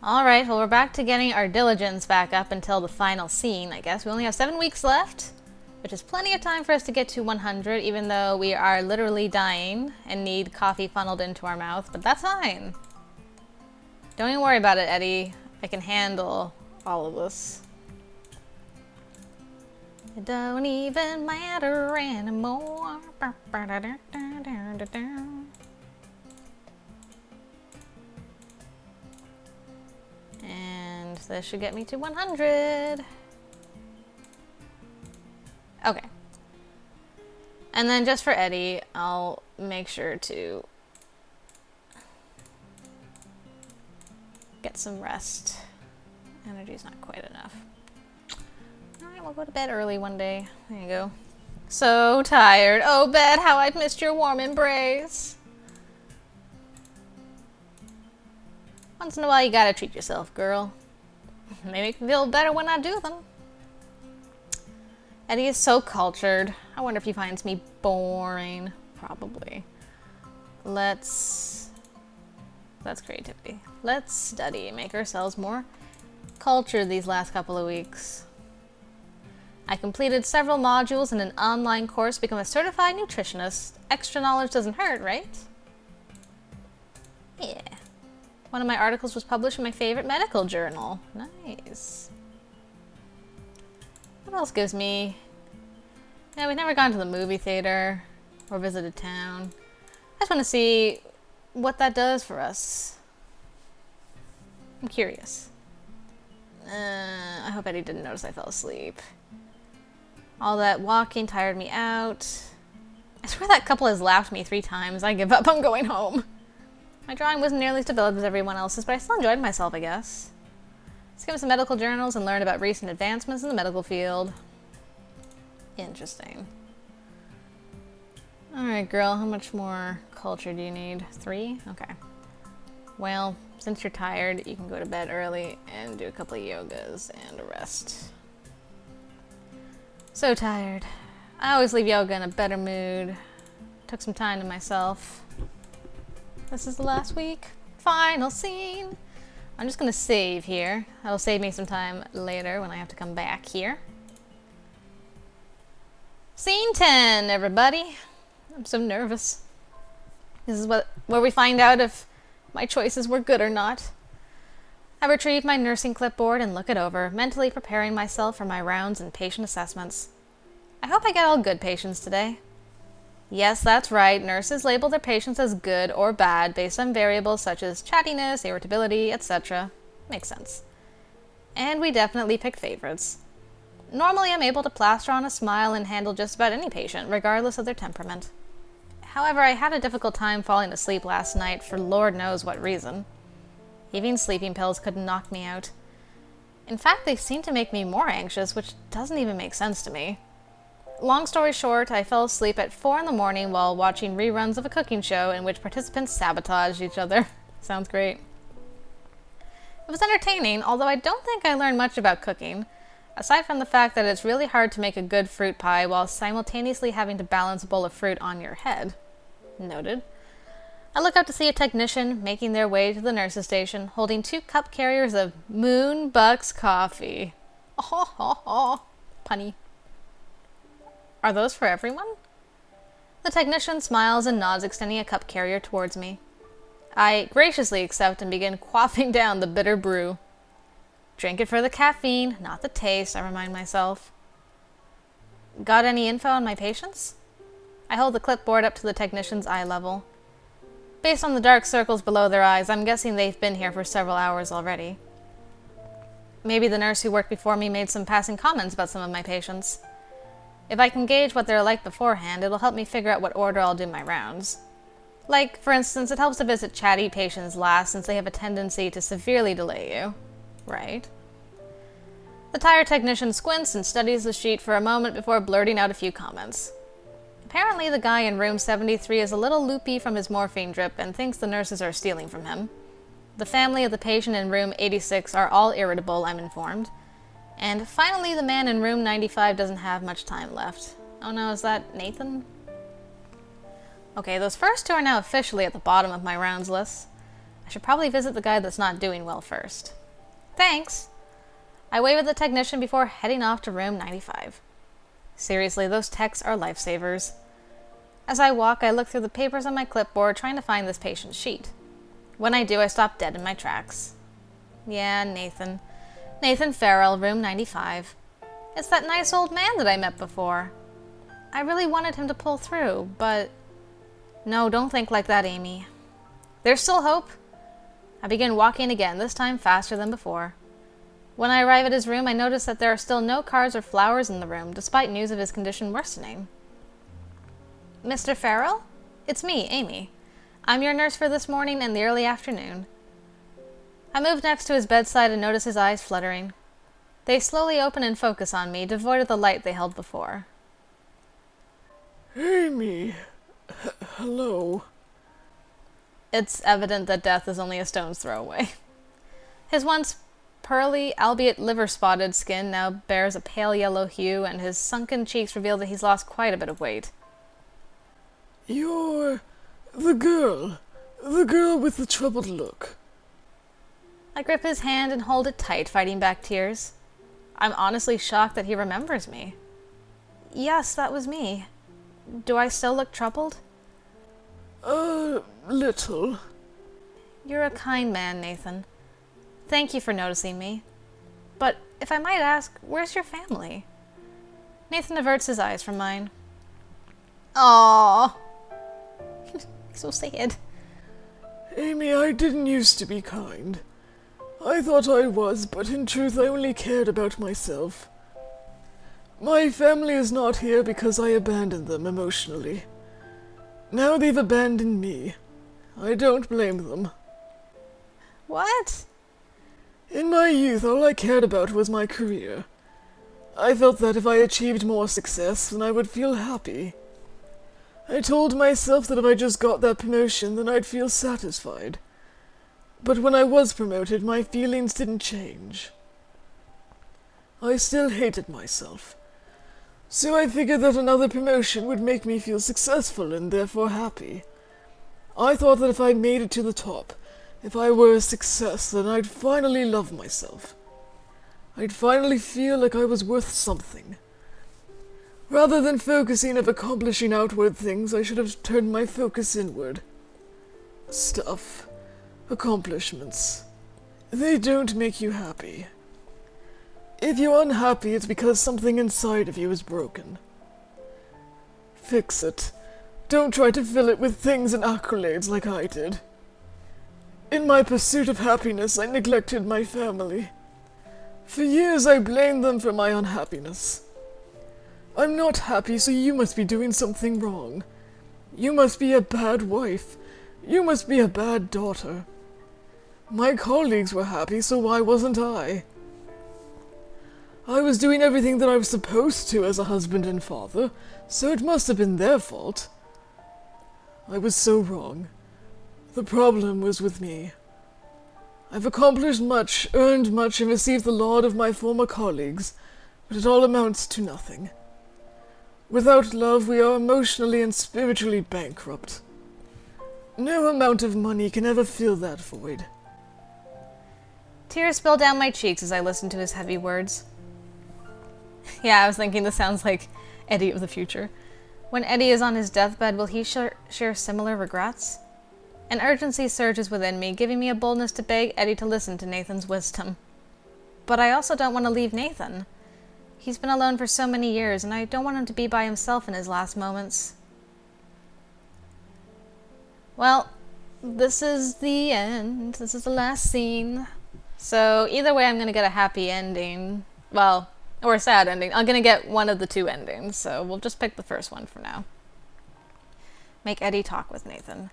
Alright, well we're back to getting our diligence back up until the final scene, I guess. We only have 7 weeks left, which is plenty of time for us to get to 100, even though we are literally dying and need coffee funneled into our mouth, but that's fine. Don't even worry about it, Eddie. I can handle all of this. It don't even matter anymore. And this should get me to 100. Okay. And then just for Eddie, I'll make sure to get some rest. Energy's not quite enough. Alright, we'll go to bed early one day. There you go. So tired. Oh, bed, how I've missed your warm embrace. Once in a while, you gotta treat yourself, girl. They make me feel better when I do them. Eddie is so cultured. I wonder if he finds me boring. Probably. That's creativity. Let's study and make ourselves more cultured these last couple of weeks. I completed several modules in an online course to become a certified nutritionist. Extra knowledge doesn't hurt, right? Yeah. One of my articles was published in my favorite medical journal. Nice. What else gives me... Yeah, we've never gone to the movie theater or visited town. I just want to see what that does for us. I'm curious. I hope Eddie didn't notice I fell asleep. All that walking tired me out. I swear that couple has laughed me 3 times. I give up. I'm going home. My drawing wasn't nearly as developed as everyone else's, but I still enjoyed myself, I guess. Skim some medical journals and learn about recent advancements in the medical field. Interesting. Alright, girl, how much more culture do you need? 3? Okay. Well, since you're tired, you can go to bed early and do a couple of yogas and a rest. So tired. I always leave yoga in a better mood. Took some time to myself. This is the last week. Final scene. I'm just gonna save here. That'll save me some time later when I have to come back here. Scene 10, everybody. I'm so nervous. This is where we find out if my choices were good or not. I retrieve my nursing clipboard and look it over, mentally preparing myself for my rounds and patient assessments. I hope I get all good patients today. Yes, that's right. Nurses label their patients as good or bad based on variables such as chattiness, irritability, etc. Makes sense. And we definitely pick favorites. Normally, I'm able to plaster on a smile and handle just about any patient, regardless of their temperament. However, I had a difficult time falling asleep last night for Lord knows what reason. Even sleeping pills couldn't knock me out. In fact, they seemed to make me more anxious, which doesn't even make sense to me. Long story short, I fell asleep at 4 in the morning while watching reruns of a cooking show in which participants sabotaged each other. Sounds great. It was entertaining, although I don't think I learned much about cooking, aside from the fact that it's really hard to make a good fruit pie while simultaneously having to balance a bowl of fruit on your head. Noted. I look up to see a technician making their way to the nurse's station, holding 2 cup carriers of Moonbucks coffee. Oh, ho, ho. Punny. Are those for everyone? The technician smiles and nods, extending a cup carrier towards me. I graciously accept and begin quaffing down the bitter brew. Drink it for the caffeine, not the taste, I remind myself. Got any info on my patients? I hold the clipboard up to the technician's eye level. Based on the dark circles below their eyes, I'm guessing they've been here for several hours already. Maybe the nurse who worked before me made some passing comments about some of my patients. If I can gauge what they're like beforehand, it'll help me figure out what order I'll do my rounds. Like, for instance, it helps to visit chatty patients last since they have a tendency to severely delay you. Right? The tired technician squints and studies the sheet for a moment before blurting out a few comments. Apparently the guy in room 73 is a little loopy from his morphine drip and thinks the nurses are stealing from him. The family of the patient in room 86 are all irritable, I'm informed. And finally, the man in room 95 doesn't have much time left. Oh no, is that Nathan? Okay, those first 2 are now officially at the bottom of my rounds list. should probably visit the guy that's not doing well first. Thanks! I wave at the technician before heading off to room 95. Seriously, those techs are lifesavers. As I walk, I look through the papers on my clipboard trying to find this patient's sheet. When I do, I stop dead in my tracks. Yeah, Nathan. Nathan Farrell, room 95. It's that nice old man that I met before. I really wanted him to pull through, but... No, don't think like that, Amy. There's still hope. I begin walking again, this time faster than before. When I arrive at his room, I notice that there are still no cards or flowers in the room, despite news of his condition worsening. Mr. Farrell? It's me, Amy. I'm your nurse for this morning and the early afternoon. I move next to his bedside and notice his eyes fluttering. They slowly open and focus on me, devoid of the light they held before. Amy. Hello. It's evident that death is only a stone's throw away. His once pearly, albeit liver-spotted skin now bears a pale yellow hue, and his sunken cheeks reveal that he's lost quite a bit of weight. You're the girl with the troubled look. I grip his hand and hold it tight, fighting back tears. I'm honestly shocked that he remembers me. Yes, that was me. Do I still look troubled? Little. You're a kind man, Nathan. Thank you for noticing me. But if I might ask, where's your family? Nathan averts his eyes from mine. Aww. So sad. Amy, I didn't used to be kind. I thought I was, but in truth I only cared about myself. My family is not here because I abandoned them emotionally. Now they've abandoned me. I don't blame them. What? In my youth, all I cared about was my career. I felt that if I achieved more success, then I would feel happy. I told myself that if I just got that promotion, then I'd feel satisfied. But when I was promoted, my feelings didn't change. I still hated myself. So I figured that another promotion would make me feel successful and therefore happy. I thought that if I made it to the top, if I were a success, then I'd finally love myself. I'd finally feel like I was worth something. Rather than focusing on accomplishing outward things, I should have turned my focus inward. Stuff. Accomplishments. They don't make you happy. If you're unhappy, it's because something inside of you is broken. Fix it. Don't try to fill it with things and accolades like I did. In my pursuit of happiness, I neglected my family. For years, I blamed them for my unhappiness. I'm not happy, so you must be doing something wrong. You must be a bad wife. You must be a bad daughter. My colleagues were happy, so why wasn't I? I was doing everything that I was supposed to as a husband and father, so it must have been their fault. I was so wrong. The problem was with me. I've accomplished much, earned much, and received the laud of my former colleagues, but it all amounts to nothing. Without love, we are emotionally and spiritually bankrupt. No amount of money can ever fill that void. Tears spill down my cheeks as I listen to his heavy words. Yeah, I was thinking this sounds like Eddie of the future. When Eddie is on his deathbed, will he share similar regrets? An urgency surges within me, giving me a boldness to beg Eddie to listen to Nathan's wisdom. But I also don't want to leave Nathan. He's been alone for so many years, and I don't want him to be by himself in his last moments. Well, this is the end. This is the last scene. So either way, I'm going to get a happy ending. Well, or a sad ending. I'm going to get one of the two endings, so we'll just pick the first one for now. Make Eddie talk with Nathan.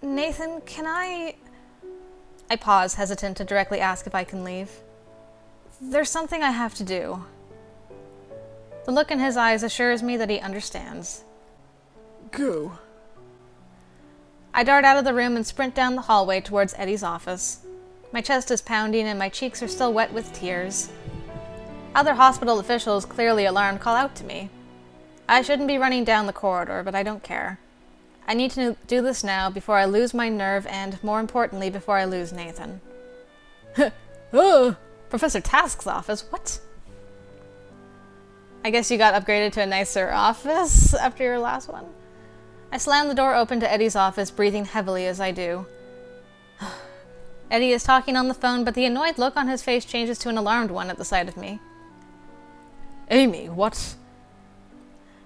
Nathan, can I pause, hesitant to directly ask if I can leave. There's something I have to do. The look in his eyes assures me that he understands. Go. I dart out of the room and sprint down the hallway towards Eddie's office. My chest is pounding and my cheeks are still wet with tears. Other hospital officials, clearly alarmed, call out to me. I shouldn't be running down the corridor, but I don't care. I need to do this now before I lose my nerve and, more importantly, before I lose Nathan. Professor Task's office? What? I guess you got upgraded to a nicer office after your last one? I slam the door open to Eddie's office, breathing heavily as I do. Eddie is talking on the phone, but the annoyed look on his face changes to an alarmed one at the sight of me. Amy, what?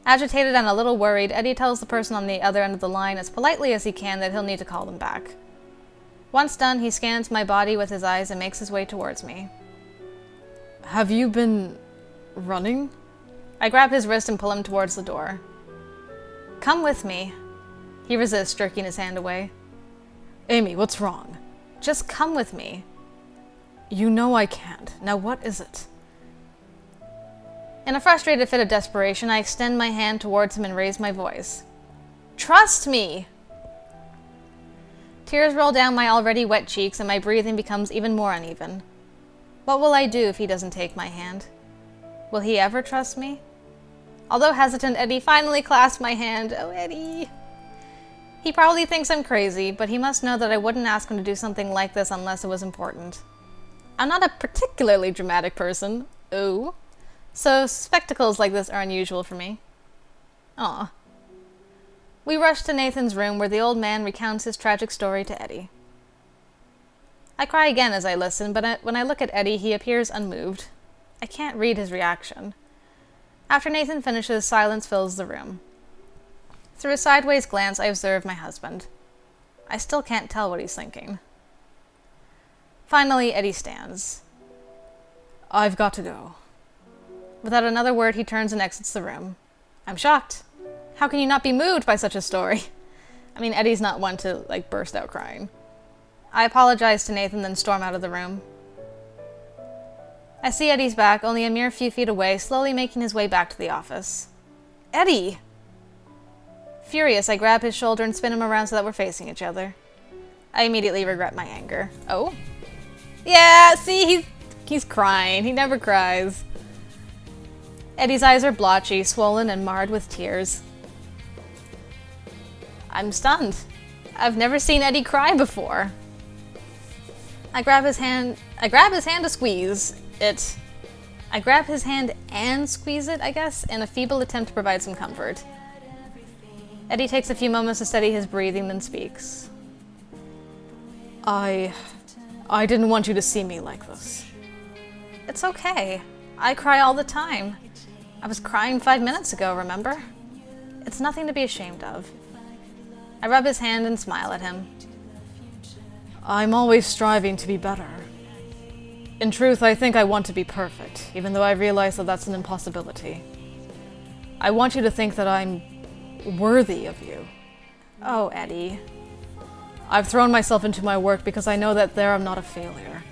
Agitated and a little worried, Eddie tells the person on the other end of the line as politely as he can that he'll need to call them back. Once done, he scans my body with his eyes and makes his way towards me. Have you been running? I grab his wrist and pull him towards the door. Come with me. He resists, jerking his hand away. Amy, what's wrong? Just come with me. You know I can't. Now what is it? In a frustrated fit of desperation, I extend my hand towards him and raise my voice. Trust me! Tears roll down my already wet cheeks and my breathing becomes even more uneven. What will I do if he doesn't take my hand? Will he ever trust me? Although hesitant, Eddie finally clasps my hand. Oh, Eddie. He probably thinks I'm crazy, but he must know that I wouldn't ask him to do something like this unless it was important. I'm not a particularly dramatic person. Ooh. So spectacles like this are unusual for me. Aw. We rush to Nathan's room where the old man recounts his tragic story to Eddie. I cry again as I listen, but when I look at Eddie, he appears unmoved. I can't read his reaction. After Nathan finishes, silence fills the room. Through a sideways glance, I observe my husband. I still can't tell what he's thinking. Finally, Eddie stands. I've got to go. Without another word, he turns and exits the room. I'm shocked. How can you not be moved by such a story? I mean, Eddie's not one to, burst out crying. I apologize to Nathan, then storm out of the room. I see Eddie's back, only a mere few feet away, slowly making his way back to the office. Eddie! Furious, I grab his shoulder and spin him around so that we're facing each other. I immediately regret my anger. Oh? Yeah, see, he's crying. He never cries. Eddie's eyes are blotchy, swollen, and marred with tears. I'm stunned. I've never seen Eddie cry before. I grab his hand to squeeze it. I grab his hand and squeeze it, I guess, in a feeble attempt to provide some comfort. Eddie takes a few moments to steady his breathing, then speaks. I didn't want you to see me like this. It's okay. I cry all the time. I was crying 5 minutes ago, remember? It's nothing to be ashamed of. I rub his hand and smile at him. I'm always striving to be better. In truth, I think I want to be perfect, even though I realize that that's an impossibility. I want you to think that I'm worthy of you. Oh, Eddie. I've thrown myself into my work because I know that there I'm not a failure.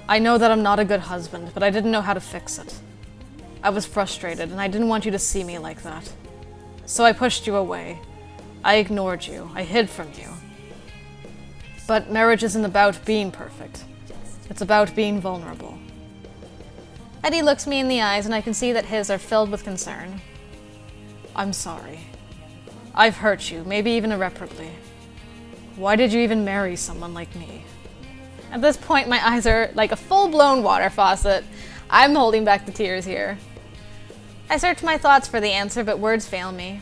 I know that I'm not a good husband, but I didn't know how to fix it. I was frustrated, and I didn't want you to see me like that. So I pushed you away. I ignored you. I hid from you. But marriage isn't about being perfect. It's about being vulnerable. Eddie looks me in the eyes, and I can see that his are filled with concern. I'm sorry. I've hurt you, maybe even irreparably. Why did you even marry someone like me? At this point, my eyes are like a full-blown water faucet. I'm holding back the tears here. I search my thoughts for the answer, but words fail me.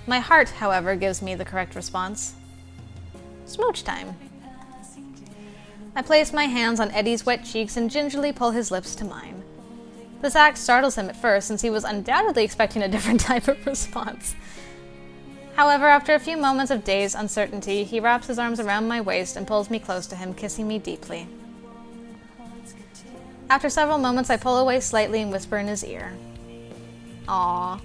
My heart, however, gives me the correct response. Smooch time. I place my hands on Eddie's wet cheeks and gingerly pull his lips to mine. This act startles him at first, since he was undoubtedly expecting a different type of response. However, after a few moments of dazed uncertainty, he wraps his arms around my waist and pulls me close to him, kissing me deeply. After several moments, I pull away slightly and whisper in his ear. Aww.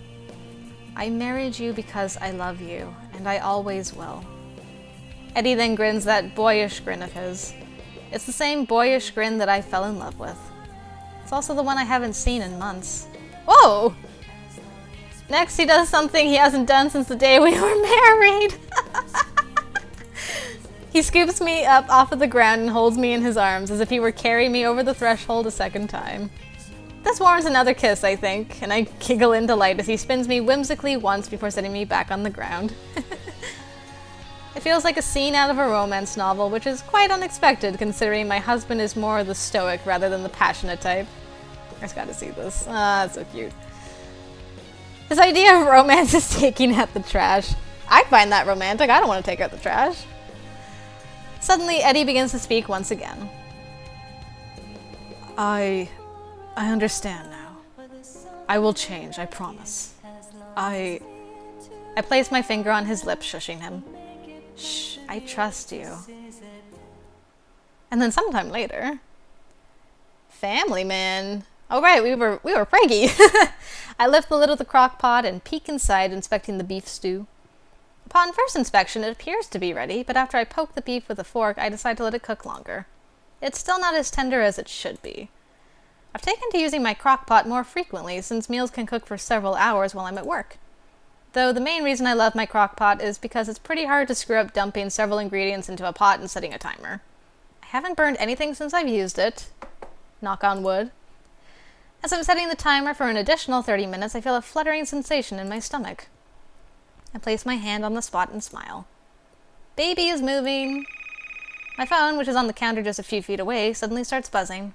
I married you because I love you, and I always will. Eddie then grins that boyish grin of his. It's the same boyish grin that I fell in love with. It's also the one I haven't seen in months. Whoa! Next, he does something he hasn't done since the day we were married. He scoops me up off of the ground and holds me in his arms as if he were carrying me over the threshold a second time. This warrants another kiss, I think, and I giggle in delight as he spins me whimsically once before setting me back on the ground. It feels like a scene out of a romance novel, which is quite unexpected considering my husband is more the stoic rather than the passionate type. I just gotta see this. Ah, that's so cute. His idea of romance is taking out the trash. I'd find that romantic. I don't want to take out the trash. Suddenly, Eddie begins to speak once again. I understand now. I will change, I promise. I place my finger on his lips, shushing him. Shh, I trust you. And then sometime later... Family man. Oh right, we were pranky. I lift the lid of the crock pot and peek inside, inspecting the beef stew. Upon first inspection, it appears to be ready, but after I poke the beef with a fork, I decide to let it cook longer. It's still not as tender as it should be. I've taken to using my crock pot more frequently, since meals can cook for several hours while I'm at work. Though the main reason I love my crock pot is because it's pretty hard to screw up dumping several ingredients into a pot and setting a timer. I haven't burned anything since I've used it. Knock on wood. As I'm setting the timer for an additional 30 minutes, I feel a fluttering sensation in my stomach. I place my hand on the spot and smile. Baby is moving. My phone, which is on the counter just a few feet away, suddenly starts buzzing.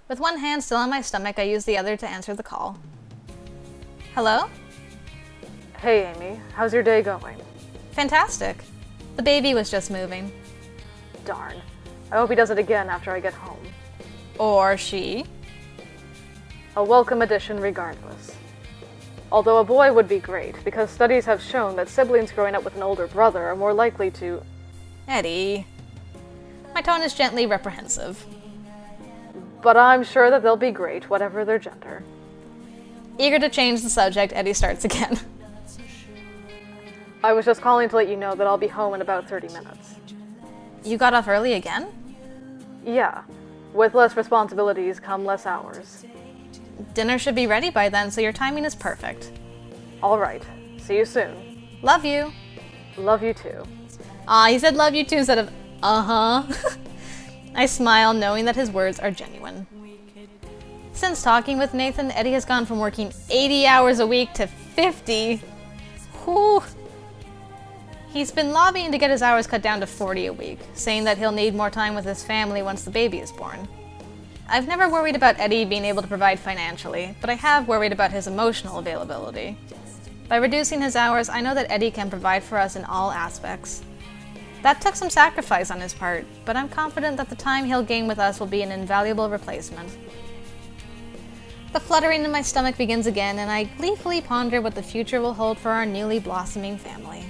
With one hand still on my stomach, I use the other to answer the call. Hello? Hey Amy, how's your day going? Fantastic. The baby was just moving. Darn. I hope he does it again after I get home. Or she. A welcome addition regardless. Although a boy would be great, because studies have shown that siblings growing up with an older brother are more likely to... Eddie. My tone is gently reprehensive. But I'm sure that they'll be great, whatever their gender. Eager to change the subject, Eddie starts again. I was just calling to let you know that I'll be home in about 30 minutes. You got off early again? Yeah. With less responsibilities come less hours. Dinner should be ready by then, so your timing is perfect. Alright. See you soon. Love you. Love you too. He said love you too instead of uh-huh. I smile, knowing that his words are genuine. Since talking with Nathan, Eddie has gone from working 80 hours a week to 50. Whew. He's been lobbying to get his hours cut down to 40 a week, saying that he'll need more time with his family once the baby is born. I've never worried about Eddie being able to provide financially, but I have worried about his emotional availability. By reducing his hours, I know that Eddie can provide for us in all aspects. That took some sacrifice on his part, but I'm confident that the time he'll gain with us will be an invaluable replacement. The fluttering in my stomach begins again, and I gleefully ponder what the future will hold for our newly blossoming family.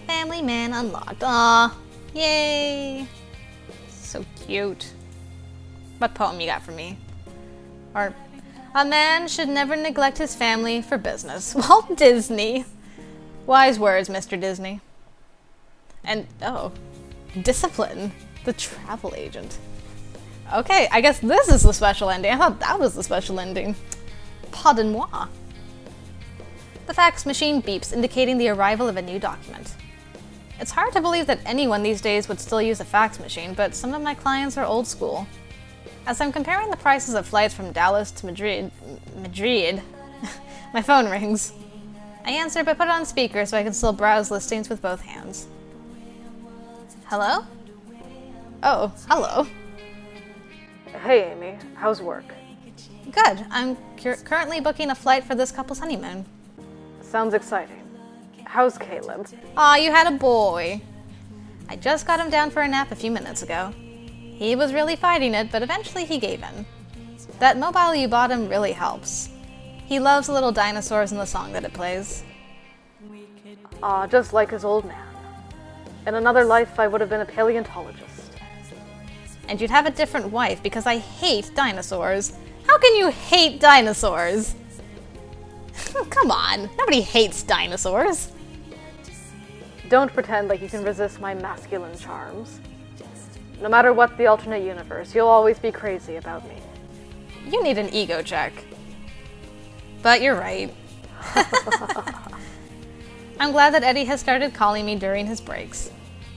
Family man unlocked. Aww. Yay. So cute. What poem you got for me? Or, a man should never neglect his family for business. Walt Disney. Wise words, Mr. Disney. And, oh, discipline. The travel agent. Okay, I guess this is the special ending. I thought that was the special ending. Pardon-moi. The fax machine beeps, indicating the arrival of a new document. It's hard to believe that anyone these days would still use a fax machine, but some of my clients are old school. As I'm comparing the prices of flights from Dallas to Madrid, my phone rings. I answer but put it on speaker so I can still browse listings with both hands. Hello? Oh, hello. Hey Amy, how's work? Good. I'm currently booking a flight for this couple's honeymoon. Sounds exciting. How's Caleb? Aw, you had a boy. I just got him down for a nap a few minutes ago. He was really fighting it, but eventually he gave in. That mobile you bought him really helps. He loves the little dinosaurs and the song that it plays. Aw, just like his old man. In another life, I would have been a paleontologist. And you'd have a different wife, because I hate dinosaurs. How can you hate dinosaurs? Come on, nobody hates dinosaurs. Don't pretend like you can resist my masculine charms. No matter what the alternate universe, you'll always be crazy about me. You need an ego check. But you're right. I'm glad that Eddie has started calling me during his breaks.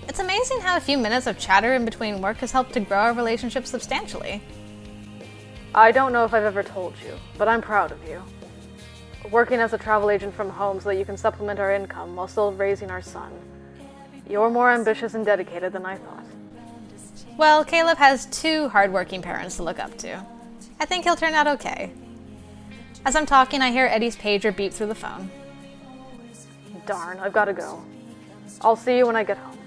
It's amazing how a few minutes of chatter in between work has helped to grow our relationship substantially. I don't know if I've ever told you, but I'm proud of you. Working as a travel agent from home so that you can supplement our income while still raising our son. You're more ambitious and dedicated than I thought. Well, Caleb has 2 hardworking parents to look up to. I think he'll turn out okay. As I'm talking, I hear Eddie's pager beep through the phone. Darn, I've gotta go. I'll see you when I get home.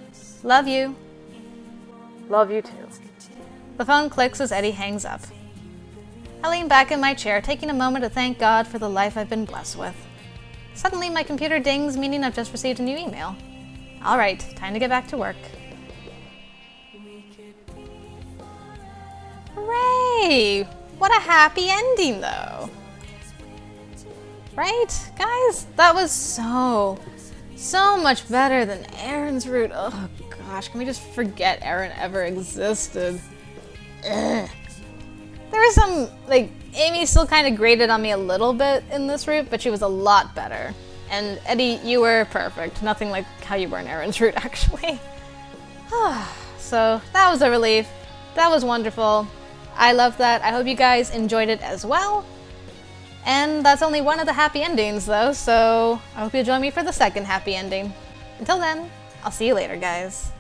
Love you. Love you too. The phone clicks as Eddie hangs up. I lean back in my chair, taking a moment to thank God for the life I've been blessed with. Suddenly, my computer dings, meaning I've just received a new email. All right, time to get back to work. Hooray! What a happy ending, though. Right, guys? That was so much better than Aaron's route. Oh gosh, can we just forget Aaron ever existed? Ugh. There was some, like, Amy still kind of grated on me a little bit in this route, but she was a lot better. And Eddie, you were perfect. Nothing like how you were in Aaron's route, actually. So that was a relief. That was wonderful. I love that. I hope you guys enjoyed it as well. And that's only one of the happy endings, though, so I hope you'll join me for the second happy ending. Until then, I'll see you later, guys.